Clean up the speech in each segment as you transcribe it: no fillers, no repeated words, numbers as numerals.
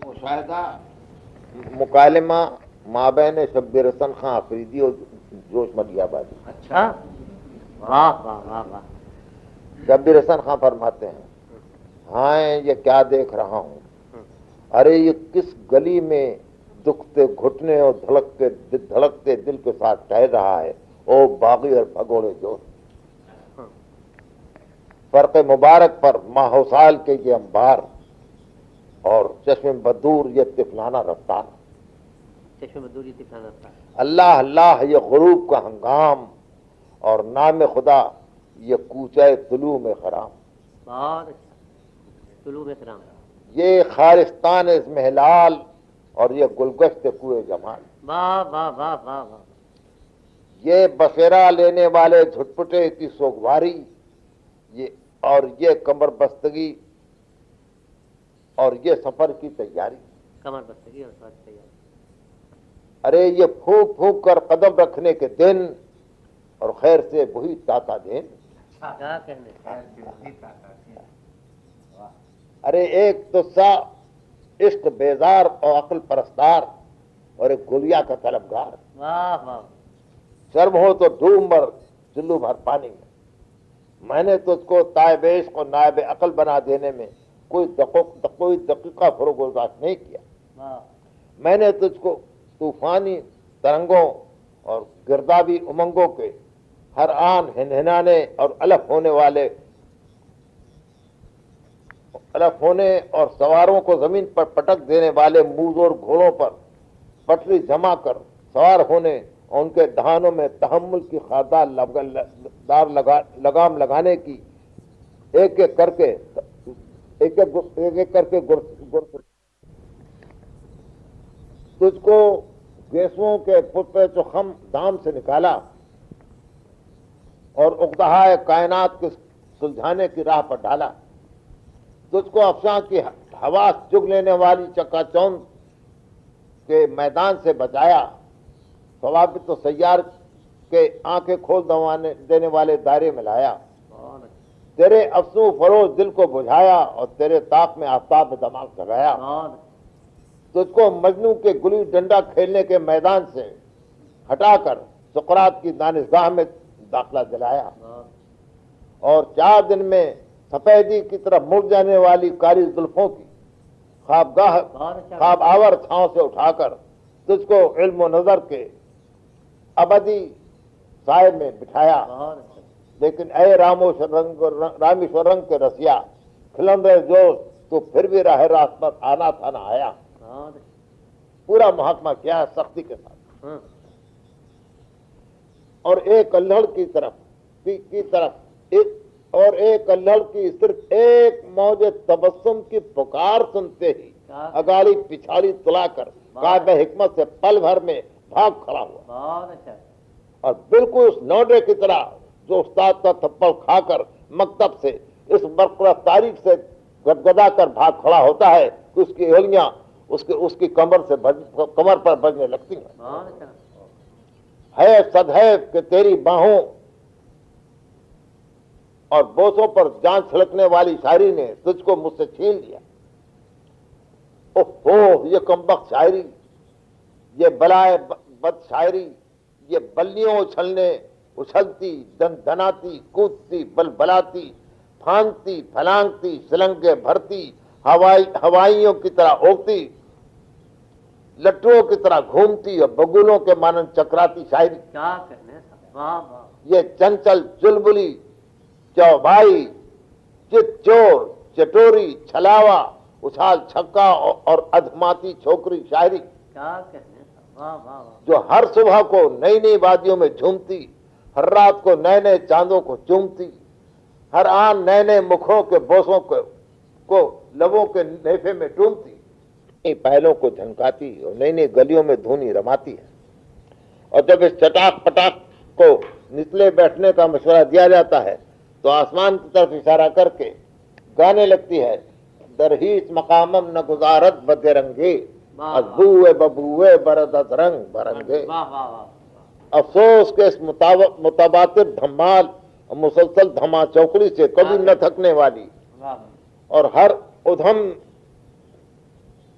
مشاہدہ مکالمہ مابین شبیر حسن خان آفریدی اور جوش ملی آبادی. اچھا، واہ واہ واہ واہ. شبیر حسن خان فرماتے ہیں ہاں یہ کیا دیکھ رہا ہوں، ارے یہ کس گلی میں دکھتے گھٹنے اور دھڑکتے دل کے ساتھ ٹہل رہا ہے، او باغی اور بھگوڑے جوش. فرق مبارک پر ماحوسال کے یہ انبار اور چشم بدور یہ طفلانہ رفتار. چشم بدور یہ طفلانہ رفتار. اللہ اللہ یہ غروب کا ہنگام اور نام خدا یہ کوچہ طلوع میں خرام. بہت اچھا. طلوع میں خرام. یہ خارستان اس محلال اور یہ گلگشت کوئے جمال. واہ واہ واہ واہ واہ. یہ بسیرا لینے والے جھٹپٹے کی سوگواری یہ اور یہ کمر بستگی اور یہ سفر کی تیاری. کمر بستگی اور سفر کی تیاری. ارے یہ پھونک پھونک کر قدم رکھنے کے دن اور خیر سے وہی تاتا دین. کیا کہنے. ارے ایک تو سا عشق بیزار اور عقل پرستار اور ایک گلیا کا طلبگار. واہ واہ. شرم ہو تو ڈوب مر چلو بھر پانی میں. میں نے تجھ کو تائب عشق اور نائب عقل بنا دینے میں کوئی دقیقہ فروگزاش نہیں کیا. واہ. میں نے تجھ کو طوفانی ترنگوں اور گردابی امنگوں کے ہر آن ہنہنانے اور الف ہونے اور سواروں کو زمین پر پٹک دینے والے موزور گھوڑوں پر پٹری جما کر سوار ہونے اور ان کے دہانوں میں تحمل کی خاردار لگام لگانے کی ایک ایک کر کے تجھ کو گیسوں کے پتپے چخم دام سے نکالا اور عقدہائے کائنات کو سلجھانے کی راہ پر ڈالا. تجھ کو افساں کی حواس چگ لینے والی چکا چوند کے میدان سے بچایا. ثوابت و سیار کے آنکھیں کھول دینے والے دائرے میں لایا. تیرے افسوں فروز دل کو بجھایا اور تیرے طاق میں آفتاب میں دماغ جگایا. تجھ کو مجنوں کے گلی ڈنڈا کھیلنے کے میدان سے ہٹا کر سقراط کی دانشگاہ میں داخلہ دلایا اور 4 دن میں سفیدی کی طرف مڑ جانے والی کاری زلفوں کی خواب آور چھاؤں سے اٹھا کر تجھ کو علم و نظر کے ابدی سائے میں بٹھایا. لیکن اے رامیشور رنگ کے رسیا کھلندے جوش تو پھر بھی راہ راست پر آنا تھا نہ آیا. پورا محاکمہ کیا ہے سختی کے ساتھ. اور ایک اللڑ کی صرف ایک موج تبسم کی پکار سنتے ہی اگاڑی پچھاڑی تلا کر قائب حکمت سے پل بھر میں بھاگ کھڑا ہوا اور بالکل اس نوڈے کی طرح جو استاد کا تھپڑ کھا کر مکتب سے اس برقرار تاریخ سے گدگدا کر بھاگ کھڑا ہوتا ہے کہ اس کی انگلیاں اس کی کمر پر بجنے لگتی ہیں. ہے صدہیب کہ تیری باہوں اور بوسوں پر جان چھڑکنے والی شاعری نے تجھ کو مجھ سے چھین لیا. اوہ یہ کمبخت شاعری، یہ بلائے بد شاعری، یہ بلیوں اچھلتی دناتی کودتی بلبلاتی پھانتی پھلانگتی شلنگے بھرتی ہوائیوں کی طرح اوکتی لٹوؤں کی طرح گھومتی اور بگولوں کے مانند چکراتی شاعری. کیا کہنے. واہ واہ. یہ چنچل چلبلی چوبائی چت چور چٹوری چھلاوا اچھال چھکا اور ادھماتی چھوکری شاعری. کیا کہنے. واہ واہ. جو ہر صبح کو نئی نئی وادیوں میں جھومتی، ہر رات کو نئے نئے چاندوں کو چومتی، ہر آن نئے نئے مکھوں کے بوسوں کو لبوں کے نیفے میں ڈومتی، نئی پہلوں کو جھنکاتی اور نئی نئی گلیوں میں دھونی رماتی ہے. اور جب اس چٹاک پٹاک کو نچلے بیٹھنے کا مشورہ دیا جاتا ہے تو آسمان کی طرف اشارہ کر کے گانے لگتی ہے درہیس مقامم نہ گزارت بدرنگے از بوئے ببوئے برد از رنگ برنگے. افسوس کے اس متبادر دھمال اور مسلسل دھما چوکڑی سے کبھی نہ تھکنے والی اور ہر ادھم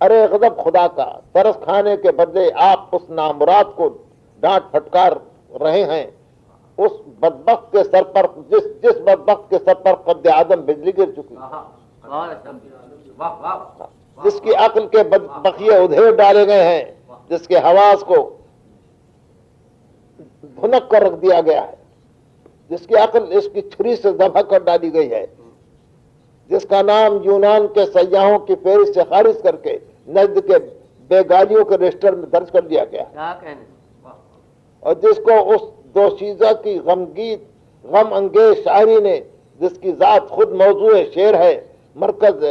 ارے غضب خدا کا، ترس کھانے کے بدلے آپ اس نامراد کو ڈانٹ پھٹکار رہے ہیں، اس بدبخت کے سر پر جس بدبخت کے سر پر قد آدم بجلی گر چکی، بہت اچھا، واہ واہ، جس کی عقل کے بقیے ادھیڑ ڈالے گئے ہیں، جس کے حواس کو بھنک کر رکھ دیا گیا ہے، جس کی عقل اس کی چھری سے ذبح کر ڈالی گئی ہے، جس کا نام یونان کے سیاحوں کی فہرست سے خارج کر کے نجد کے بیگاریوں کے رجسٹر میں درج کر دیا گیا، کیا کہنے، واہ، اور جس کو اس دوشیزہ کی غم انگیز شاعری نے، جس کی ذات خود موضوع شعر ہے، مرکز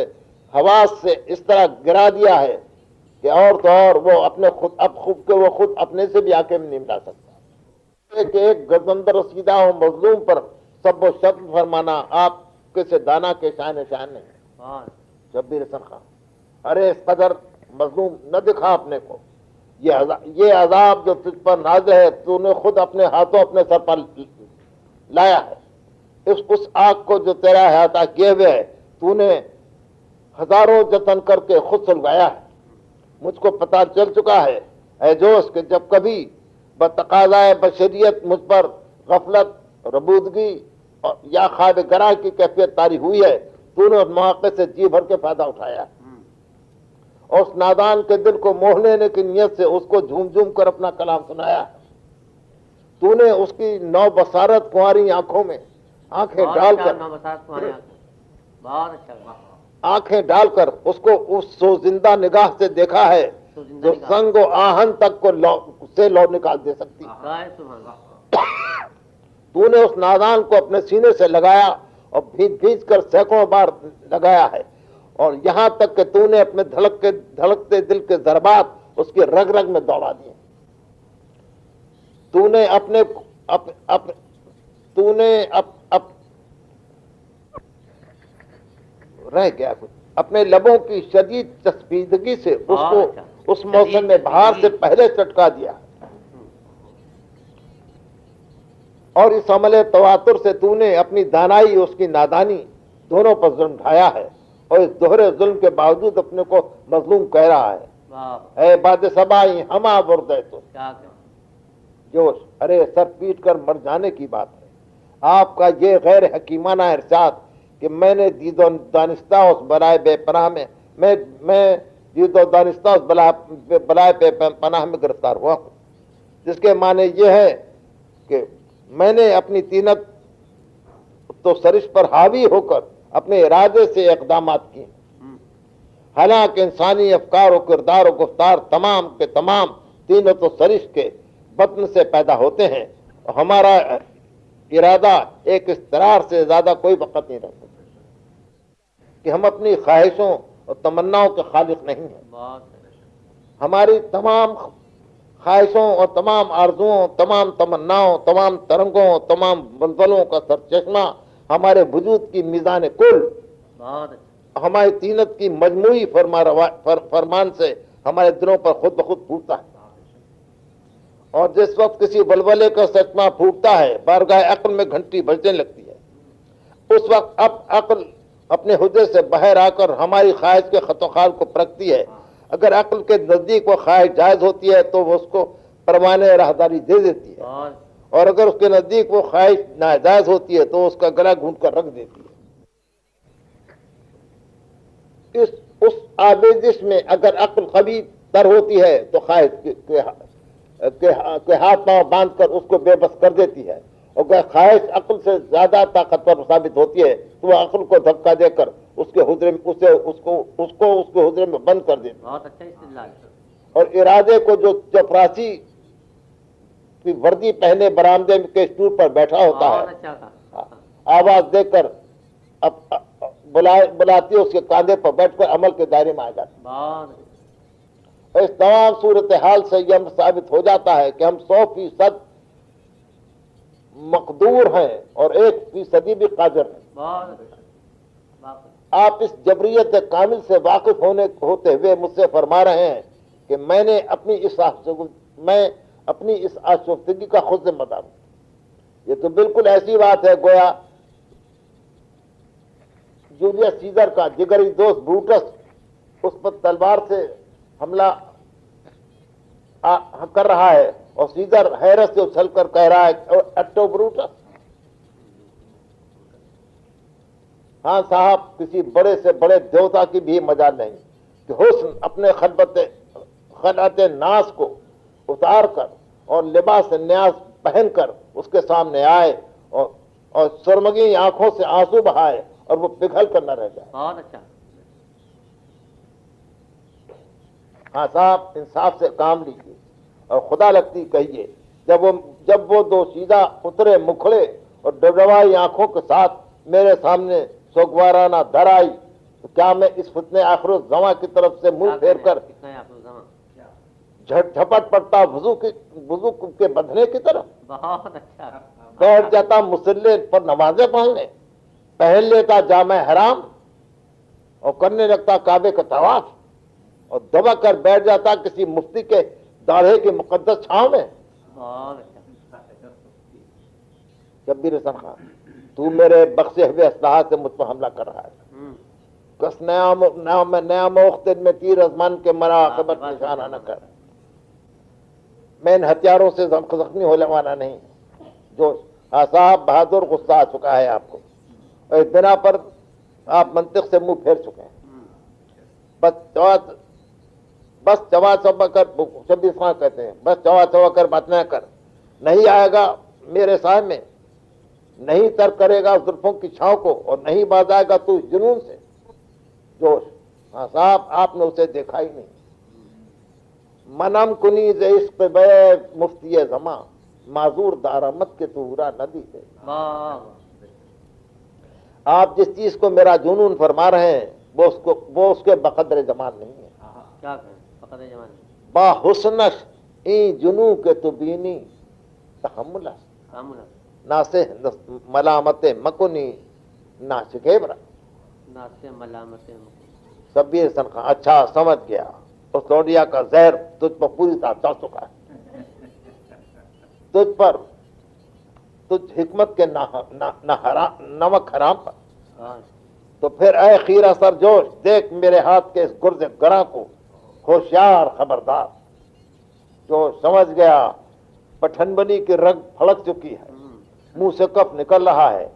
حواس سے اس طرح گرا دیا ہے کہ اور تو اور وہ اپنے خود اپنے سے بھی آنکھیں میں نہیں ملا سکتا، کہ ایک گردندر رسیدہ و مظلوم پر سب و شتم فرمانا آپ سے دانا کے شان نہیں ہے۔ بہت، شبیر حسن خان، ارے اس قدر مظلوم نہ دکھا اپنے کو، یہ عذاب جو تجھ پر نازل ہے تو نے خود اپنے ہاتھوں اپنے سر پر لایا ہے، اس آگ کو جو تیرا احاطہ کیے ہوئے ہے تو نے ہزاروں جتن کر کے خود سلگایا ہے۔ مجھ کو پتہ چل چکا ہے اے جوش کہ جب کبھی بتقاضائے بشریت مجھ پر غفلت، ربودگی یا خواب گرا کی کیفیت طاری ہوئی ہے، تو نے اس مواقع سے جی بھر کے فائدہ اٹھایا ہے، اور اس نادان کے دل کو موہ لینے کی نیت سے اس کو جھوم جھوم کر اپنا کلام سنایا ہے۔ تو نے اس کی نو بصارت کنواری آنکھوں میں آنکھیں ڈال کر بہت اچھا، واہ، آنکھیں ڈال کر اس کو اس سو زندہ نگاہ سے دیکھا ہے جو سنگ و آہن تک کو سے لو نکال دے سکتی۔ تو نے اس نادان کو اپنے سینے سے لگایا اور بھیج کر سینکڑوں بار لگایا ہے، اور یہاں تک کہ تو نے اپنے دھڑکتے دل کے ضربات اس کے رگ رگ میں دوڑا دیے۔ تو نے رہ گیا کچھ اپنے لبوں کی شدید چسپیدگی سے اس کو اس موسم میں بہار سے پہلے چٹکا دیا، اور اس عمل تواتر سے تو نے اپنی دانائی اس کی نادانی دونوں پر ظلم ڈھایا ہے، اور اس دوہرے ظلم کے باوجود اپنے کو مظلوم کہہ رہا ہے۔ اے باد سبائی ہما بردے تو جوش، ارے سر پیٹ کر مر جانے کی بات ہے۔ آپ کا یہ غیر حکیمانہ ارشاد کہ میں نے دید و دانستہ اس بلائے بے پناہ میں دید و دانستہ اس بلائے بے پناہ میں گرفتار ہوا ہوں، جس کے معنی یہ ہے کہ میں نے اپنی طینت تو سرش پر حاوی ہو کر اپنے ارادے سے اقدامات کیے، حالانکہ انسانی افکار و کردار و گفتار تمام کے تمام طینت و سرش کے بطن سے پیدا ہوتے ہیں، اور ہمارا ارادہ ایک استقرار سے زیادہ کوئی وقت نہیں رکھتا کہ ہم اپنی خواہشوں اور تمناؤں کے خالق نہیں ہیں۔ ہماری تمام خواہشوں اور تمام آرزوؤں، تمام تمناؤں، تمام ترنگوں، تمام بلبلوں کا سرچشمہ ہمارے وجود کی میزان کل ہماری طینت کی مجموعی فرمان سے ہمارے دلوں پر خود بخود پھوٹتا ہے، اور جس وقت کسی بلبلے کا سچمہ پھوٹتا ہے بارگاہ عقل میں گھنٹی بجنے لگتی ہے، اس وقت اب عقل اپنے حجرے سے باہر آ کر ہماری خواہش کے خط و خال کو پرکھتی ہے۔ اگر عقل کے نزدیک وہ خواہش جائز ہوتی ہے تو وہ اس کو پروانے راہداری دے دیتی ہے، اور اگر اس کے نزدیک وہ خواہش ناجائز ہوتی ہے تو اس کا گلا گھونٹ کر رکھ دیتی ہے۔ اس آمیزش میں اگر عقل قوی تر ہوتی ہے تو خواہش کے ہاتھ پاؤں باندھ کر اس کو بے بس کر دیتی ہے، اور اگر خواہش عقل سے زیادہ طاقتور ثابت ہوتی ہے تو وہ عقل کو دھکا دے کر اس کے حجرے میں بند کر دیتی ہے۔ بہت اچھا استدلال، اور ارادے کو جو چپراسی کی وردی پہنے برآمدے کے اسٹول پر بیٹھا ہوتا ہے، آواز دے کر بلاتی اس کے کاندھے پر بیٹھ کر عمل کے دائرے میں آ جاتا ہے۔ اس تمام صورتحال سے یہ ثابت ہو جاتا ہے کہ ہم 100% مقدور ہیں اور 1% بھی قادر ہیں۔ آپ اس جبریت کامل سے واقف ہوتے ہوئے مجھ سے فرما رہے ہیں کہ میں اپنی اس آشفتگی کا خود ذمہ دار ہوں۔ یہ تو بالکل ایسی بات ہے گویا جولیس سیزر کا جگری دوست بروٹس اس پر تلوار سے حملہ کر رہا ہے اور سیزر حیرت سے اچھل کر کہہ رہا ہے اٹو بروٹس. ہاں صاحب کسی بڑے سے بڑے دیوتا کی بھی مجال نہیں کہ حسن اپنے خلعت ناز کو اتار کر اور لباس نیاز پہن کر اس کے سامنے آئے اور سرمگی آنکھوں سے آنسو بہائے اور وہ پگھل کر نہ رہ جائے. بہت اچھا. ہاں صاحب انصاف سے کام لیجیے اور خدا لگتی کہیے. جب وہ دو سیدھا اترے مکھڑے اور ڈبڈبائی آنکھوں کے ساتھ میرے سامنے سوگوارانہ در آئی تو کیا میں اس فتنے آخر الزماں کی طرف سے منہ پھیر کر جھپٹ پڑتا وضو کے بدھنے کی طرف بہت اچھا. بیٹھ جاتا مسلح پر نمازیں پڑھنے, پہن لیتا جامع حرام اور کرنے لگتا کعبے کا طواف اور دبا کر بیٹھ جاتا کسی مفتی کے داڑھے کی مقدس چھاؤں میں. بہت اچھا. شبیر حسن خان تو میرے بخشے ہوئے اسلحہ سے مجھ پر حملہ کر رہا ہے. کس نیا موقع میں تیر ازمان کے مراقبت نشانہ نہ کر. میں ان ہتھیاروں سے زخمی ہونے والا نہیں. جو صاحب بہادر غصہ آ چکا ہے آپ کو اور اس بنا پر آپ منطق سے منہ پھیر چکے ہیں. بس چوا چوا کر شبیر خان کہتے ہیں بس چوا چوا کر بات نہ کر. نہیں آئے گا میرے سامنے, نہیں تر کرے گا زلفوں کی چھاؤں کو اور نہیں باز آئے گا تو اس جنون سے. جوش. ہاں صاحب آپ نے اسے دیکھا ہی نہیں. منم کنی ز عشق بے مفتی زماں معذور دارمت کے تو ہورا ندی ہے. آپ جس چیز کو میرا جنون فرما رہے ہیں وہ اس کے بقدر زمان نہیں ہے. کیا کہیں بقدر زمان با حسنش این جنو کے تو بینی تحملش نہ سے ملامت مکنی نہ شکیبرا. نہ سے ملامت. شبیر حسن خان اچھا سمجھ گیا. اس لوڈیا کا زہر تجھ پر پوری طرح چڑھ چکا ہے. تجھ حکمت کے نمک حرام پر. تو پھر اے خیرہ سر جوش دیکھ میرے ہاتھ کے اس گرز گراں کو. ہوشیار خبردار. جو سمجھ گیا پٹھن بنی کی رگ پھڑک چکی ہے, منہ سے کف نکل رہا ہے,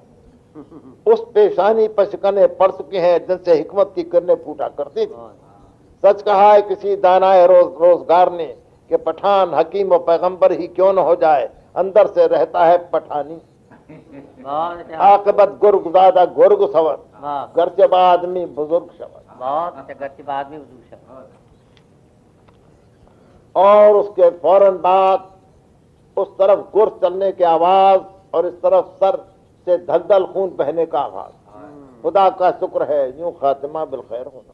اس پیشانی پر شکنیں پڑ چکی ہیں جن سے حکمت کی کرنے پھوٹا کرتی تھی. سچ کہا ہے کسی دانائے روزگار نے کہ پٹھان حکیم و پیغمبر ہی کیوں نہ ہو جائے, اندر سے رہتا ہے پٹھانی. عاقبت گرگ زادہ گرگ سور گرچہ با آدمی بزرگ شور. اور اس کے فوراً بعد اس طرف گرز چلنے کی آواز اور اس طرف سر سے دھل دھل خون بہنے کا آغاز. خدا کا شکر ہے یوں خاتمہ بالخیر ہونا.